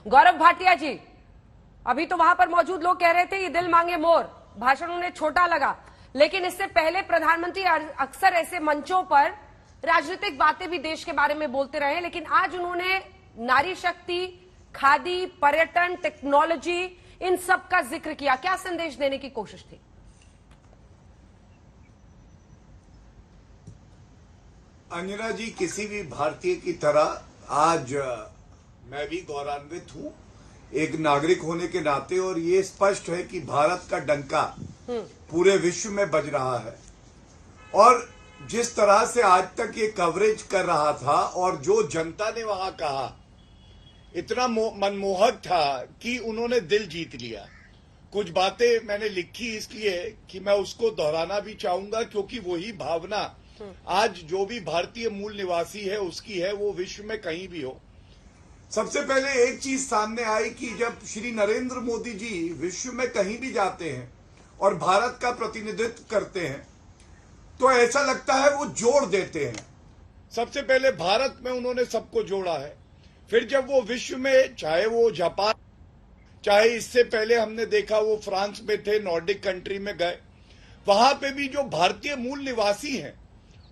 गौरव भाटिया जी, अभी तो वहां पर मौजूद लोग कह रहे थे ये दिल मांगे मोर, भाषण उन्हें छोटा लगा, लेकिन इससे पहले प्रधानमंत्री अक्सर ऐसे मंचों पर राजनीतिक बातें भी देश के बारे में बोलते रहे, लेकिन आज उन्होंने नारी शक्ति, खादी, पर्यटन, टेक्नोलॉजी, इन सब का जिक्र किया। क्या संदेश देने की कोशिश थी? अंजना जी, किसी भी भारतीय की तरह आज मैं भी गौरवान्वित हूं एक नागरिक होने के नाते, और ये स्पष्ट है कि भारत का डंका पूरे विश्व में बज रहा है। और जिस तरह से आज तक ये कवरेज कर रहा था और जो जनता ने वहां कहा, इतना मनमोहक था कि उन्होंने दिल जीत लिया। कुछ बातें मैंने लिखी इसलिए कि मैं उसको दोहराना भी चाहूंगा, क्योंकि वही भावना आज जो भी भारतीय मूल निवासी है उसकी है, वो विश्व में कहीं भी हो। सबसे पहले एक चीज सामने आई कि जब श्री नरेंद्र मोदी जी विश्व में कहीं भी जाते हैं और भारत का प्रतिनिधित्व करते हैं तो ऐसा लगता है वो जोड़ देते हैं। सबसे पहले भारत में उन्होंने सबको जोड़ा है, फिर जब वो विश्व में, चाहे वो जापान, चाहे इससे पहले हमने देखा वो फ्रांस में थे, नॉर्डिक कंट्री में गए, वहां पे भी जो भारतीय मूल निवासी हैं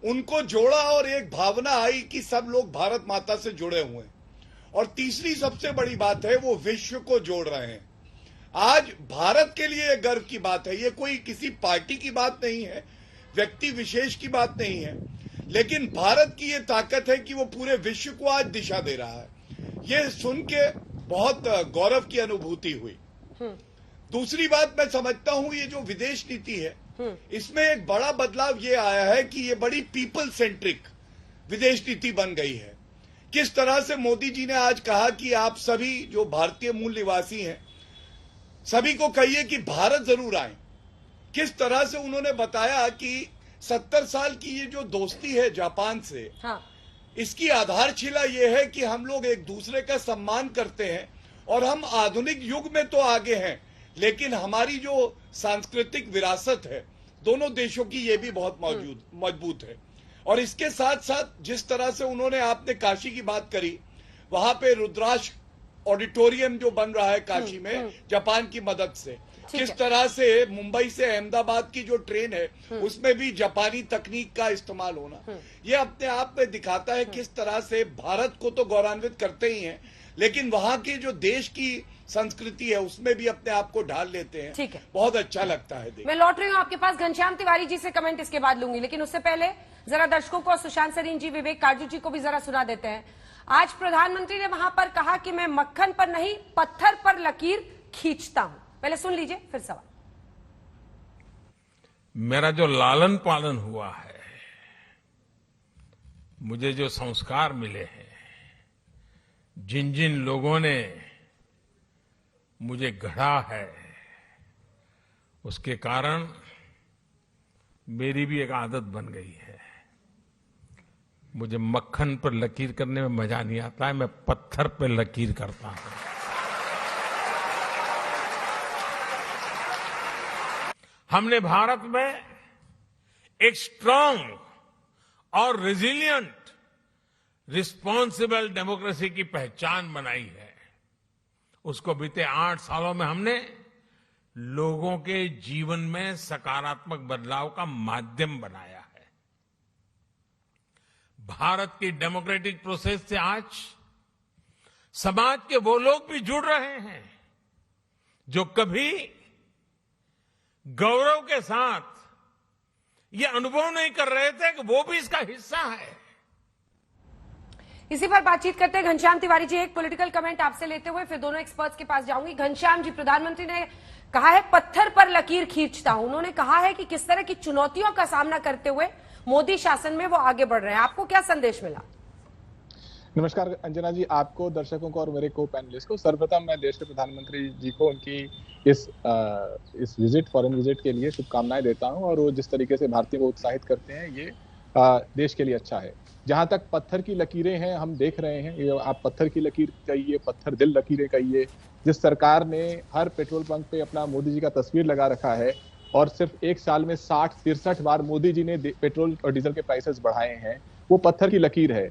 उनको जोड़ा और एक भावना आई कि सब लोग भारत माता से जुड़े हुए हैं। और तीसरी सबसे बड़ी बात है, वो विश्व को जोड़ रहे हैं। आज भारत के लिए गर्व की बात है, ये कोई किसी पार्टी की बात नहीं है, व्यक्ति विशेष की बात नहीं है, लेकिन भारत की ये ताकत है कि वो पूरे विश्व को आज दिशा दे रहा है। ये सुन के बहुत गौरव की अनुभूति हुई। दूसरी बात, मैं समझता हूं ये जो विदेश नीति है इसमें एक बड़ा बदलाव ये आया है कि ये बड़ी पीपल सेंट्रिक विदेश नीति बन गई है। किस तरह से मोदी जी ने आज कहा कि आप सभी जो भारतीय मूल निवासी हैं सभी को कहिए कि भारत जरूर आए। किस तरह से उन्होंने बताया कि 70 साल की ये जो दोस्ती है जापान से, हाँ। इसकी आधारशिला ये है कि हम लोग एक दूसरे का सम्मान करते हैं और हम आधुनिक युग में तो आगे हैं, लेकिन हमारी जो सांस्कृतिक विरासत है दोनों देशों की ये भी बहुत मजबूत है। और इसके साथ साथ जिस तरह से उन्होंने, आपने काशी की बात करी, वहां पे रुद्राक्ष ऑडिटोरियम जो बन रहा है काशी में जापान की मदद से, किस तरह से मुंबई से अहमदाबाद की जो ट्रेन है उसमें भी जापानी तकनीक का इस्तेमाल होना, ये अपने आप में दिखाता है किस तरह से भारत को तो गौरवान्वित करते ही हैं, लेकिन वहां की जो देश की संस्कृति है उसमें भी अपने आप को ढाल लेते हैं। ठीक है, बहुत अच्छा लगता है। मैं लौट रही हूँ आपके पास, घनश्याम तिवारी जी से कमेंट इसके बाद लूंगी, लेकिन उससे पहले जरा दर्शकों को सुशांत सरीन जी, विवेक काजू जी को भी जरा सुना देते हैं। आज प्रधानमंत्री ने वहां पर कहा कि मैं मक्खन पर नहीं पत्थर पर लकीर खींचता हूं। पहले सुन लीजिए, फिर सवाल। मेरा जो लालन पालन हुआ है, मुझे जो संस्कार मिले हैं, जिन जिन लोगों ने मुझे गढ़ा है, उसके कारण मेरी भी एक आदत बन गई है। मुझे मक्खन पर लकीर करने में मजा नहीं आता है, मैं पत्थर पर लकीर करता हूं। हमने भारत में एक स्ट्रांग और रेजिलिएंट रिस्पॉन्सिबल डेमोक्रेसी की पहचान बनाई है। उसको बीते 8 सालों में हमने लोगों के जीवन में सकारात्मक बदलाव का माध्यम बनाया है। भारत की डेमोक्रेटिक प्रोसेस से आज समाज के वो लोग भी जुड़ रहे हैं जो कभी गौरव के साथ ये अनुभव नहीं कर रहे थे कि वो भी इसका हिस्सा है। इसी पर बातचीत करते हैं घनश्याम तिवारी जी। एक पॉलिटिकल कमेंट आपसे लेते हुए फिर दोनों एक्सपर्ट्स के पास जाऊंगी। घनश्याम जी, प्रधानमंत्री ने कहा है पत्थर पर लकीर खींचता हूं। उन्होंने कहा है कि किस तरह की चुनौतियों का सामना करते हुए मोदी शासन में वो आगे बढ़ रहे हैं। आपको क्या संदेश मिला? नमस्कार अंजना जी, आपको, दर्शकों को और मेरे को पैनलिस्ट को। सर्वप्रथम मैं देश के प्रधानमंत्री जी को उनकी इस विजिट, फॉरेन विजिट के लिए शुभकामनाएं देता हूं। और वो जिस तरीके से भारतीयों को उत्साहित करते हैं, ये देश के लिए अच्छा है। जहां तक पत्थर की लकीरें हैं, हम देख रहे हैं, ये आप पत्थर की लकीर कहिए, पत्थर दिल लकीरें कहिए, जिस सरकार ने हर पेट्रोल पंप पे अपना मोदी जी का तस्वीर लगा रखा है और सिर्फ एक साल में 60-63 बार मोदी जी ने पेट्रोल और डीजल के प्राइसेस बढ़ाए हैं, वो पत्थर की लकीर है।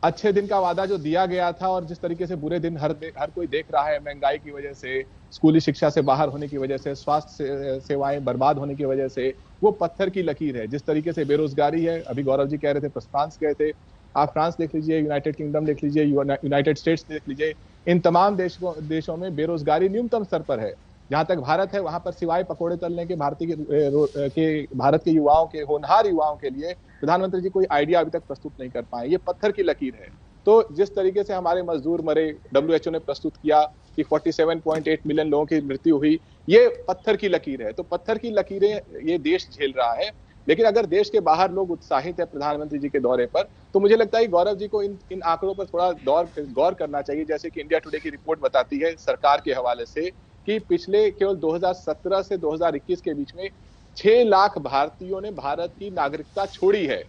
अच्छे दिन का वादा जो दिया गया था और जिस तरीके से बुरे दिन हर कोई देख रहा है, महंगाई की वजह से, स्कूली शिक्षा से बाहर होने की वजह से, स्वास्थ्य सेवाएं बर्बाद होने की वजह से, वो पत्थर की लकीर है। जिस तरीके से बेरोजगारी है, अभी गौरव जी कह रहे थे फ्रांस गए थे, आप फ्रांस देख लीजिए, यूनाइटेड किंगडम देख लीजिए, यूनाइटेड स्टेट्स देख लीजिए, इन तमाम देशों में बेरोजगारी न्यूनतम स्तर पर है। जहां तक भारत है, वहां पर सिवाय पकोड़े तलने के भारत के युवाओं के, होनहार युवाओं के लिए प्रधानमंत्री जी कोई आइडिया अभी तक प्रस्तुत नहीं कर पाए। ये पत्थर की लकीर है। तो जिस तरीके से हमारे मजदूर मरे, WHO ने प्रस्तुत किया कि 47.8 मिलियन लोगों की मृत्यु हुई, ये पत्थर की लकीर है। तो पत्थर की लकीरें ये देश झेल रहा है। लेकिन अगर देश के बाहर लोग उत्साहित है प्रधानमंत्री जी के दौरे पर, तो मुझे लगता है गौरव जी को इन आंकड़ों पर थोड़ा गौर करना चाहिए। जैसे कि इंडिया टुडे की रिपोर्ट बताती है सरकार के हवाले से कि पिछले केवल 2017 से 2021 के बीच में 6 लाख भारतीयों ने भारत की नागरिकता छोड़ी है।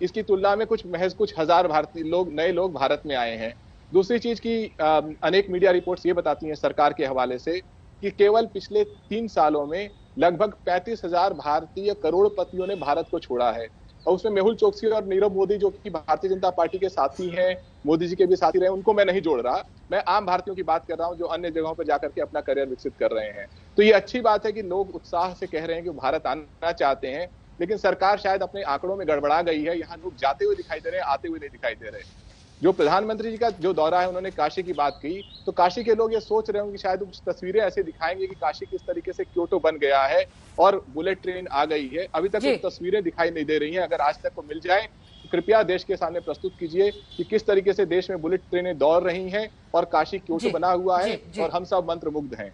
इसकी तुलना में महज कुछ हजार नए लोग भारत में आए हैं। दूसरी चीज की अनेक मीडिया रिपोर्ट्स ये बताती हैं सरकार के हवाले से कि केवल पिछले 3 सालों में लगभग 35,000 भारतीय करोड़पतियों ने भारत को छोड़ा है। और उसमें मेहुल चोकसी और नीरव मोदी, जो कि भारतीय जनता पार्टी के साथी हैं, मोदी जी के भी साथी रहे, उनको मैं नहीं जोड़ रहा। मैं आम भारतीयों की बात कर रहा हूं जो अन्य जगहों पर जाकर के अपना करियर विकसित कर रहे हैं। तो ये अच्छी बात है कि लोग उत्साह से कह रहे हैं कि भारत आना चाहते हैं, लेकिन सरकार शायद अपने आंकड़ों में गड़बड़ा गई है। यहाँ लोग जाते हुए दिखाई दे रहे हैं, आते हुए नहीं दिखाई दे रहे। जो प्रधानमंत्री जी का जो दौरा है, उन्होंने काशी की बात की, तो काशी के लोग ये सोच रहे होंगे कि शायद कुछ तस्वीरें ऐसे दिखाएंगे कि काशी किस तरीके से क्योटो बन गया है और बुलेट ट्रेन आ गई है। अभी तक कुछ तस्वीरें दिखाई नहीं दे रही हैं। अगर आज तक वो मिल जाए तो कृपया देश के सामने प्रस्तुत कीजिए कि किस तरीके से देश में बुलेट ट्रेनें दौड़ रही हैं और काशी क्योटो बना हुआ है और हम सब मंत्रमुग्ध हैं।